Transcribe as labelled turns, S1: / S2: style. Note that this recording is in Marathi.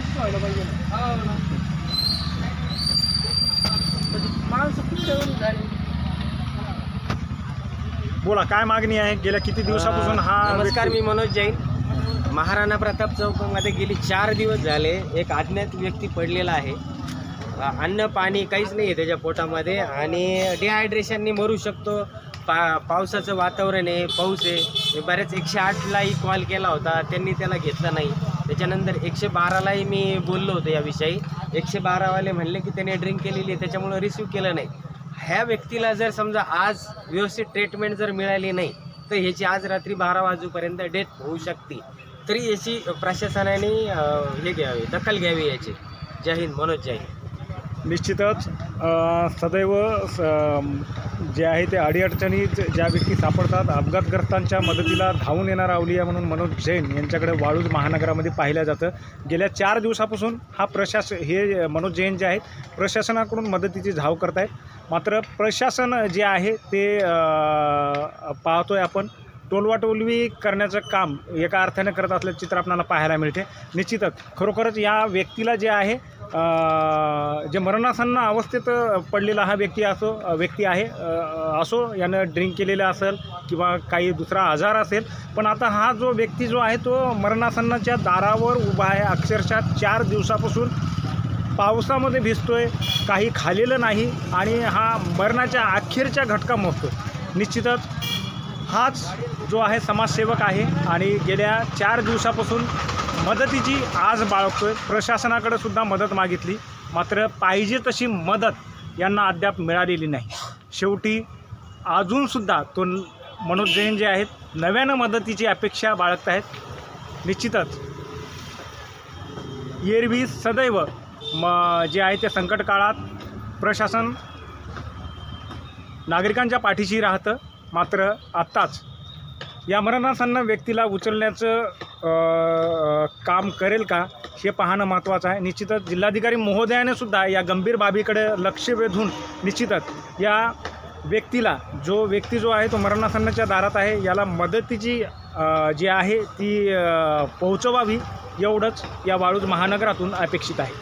S1: परिस्थिती व्हायला पाहिजे ना. माणसं खूप जेवण झाले.
S2: बोला, काय मागणी आहे? गेल्या किती दिवसापासून हा
S3: नमस्कार,
S2: व्यक्ती-
S3: मी मनोज जैन. महाराणा प्रताप चौकामध्ये गेली 4 दिवस झाले एक अज्ञात व्यक्ती पडलेला आहे. अन्न पाणी काहीच नाही आहे त्याच्या पोटामध्ये आणि डिहायड्रेशनने मरू शकतो. पावसाचं वातावरण आहे, पाऊस आहे. मी बऱ्याच 108लाही कॉल केला होता, त्यांनी त्याला घेतलं नाही. त्याच्यानंतर 112लाही मी बोललो होतो याविषयी. 112वाले म्हणले की त्याने ड्रिंक केलेली आहे, त्याच्यामुळं रिसीव केलं नाही. ह्या व्यक्तीला जर समजा आज व्यवस्थित ट्रीटमेंट जर मिळाली नाही तर ह्याची आज रात्री 12 वाजेपर्यंत डेथ होऊ शकते. तरी याची प्रशासनाने हे घ्यावे, दखल घ्यावी याची. जय हिंद. मनोज जैन.
S2: निश्चितच सदैव जे आहे ते अडीअडचणीत ज्या व्यक्ती सापडतात, अपघातग्रस्तांच्या मदतीला धावून येणारा अवलिया म्हणून मनोज जैन यांच्याकडे वाळूज महानगरामध्ये पाहिलं जातं. गेल्या 4 दिवसापासून हे मनोज जैन जे आहेत प्रशासनाकडून मदतीची धाव करत आहेत. मात्र प्रशासन जे आहे ते पाहतोय आपण टोलवाटोलवी करण्याचं काम एका अर्थाने करत असल्याचं चित्र आपल्याला पाहायला मिळते. निश्चितच खरोखरच या व्यक्तीला जे आहे जे मरणासन्न अवस्थेत पडलेला हा व्यक्ती आहे असो, यानं ड्रिंक केलेलं असेल किंवा काही दुसरा आजार असेल, पण आता हा जो व्यक्ती जो आहे तो मरणासन्नाच्या दारावर उभा आहे. अक्षरशः 4 दिवसापासून पावसामध्ये भिजतोय, काही खाल्लेलं नाही आणि हा मरणाच्या अखेरच्या घटका मोडतोय. निश्चितच हाच जो आहे समाजसेवक आहे आणि गेल्या 4 दिवसापासून मदतीची आज बाळगतोय. प्रशासनाकडे सुद्धा मदत मागितली, मात्र पाहिजे तशी मदत यांना अद्याप मिळालेली नाही. शेवटी अजूनसुद्धा तो मनोज जैन जे आहेत नव्यानं मदतीची अपेक्षा बाळगत आहेत. निश्चितच एरवी सदैव जे आहे त्या संकट काळात प्रशासन नागरिकांच्या पाठीशी राहतं. मात्र आत्ताच या मरणासन्न व्यक्तीला उचलण्याचं काम करेल का हे पाहणं महत्त्वाचं आहे. निश्चितच जिल्हाधिकारी महोदयाने सुद्धा या गंभीर बाबीकडे लक्ष वेधून निश्चितच या व्यक्तीला जो आहे तो मरणासन्नाच्या दारात आहे, याला मदतीची जी आहे ती पोहोचवावी एवढंच या वाळूज महानगरातून अपेक्षित आहे.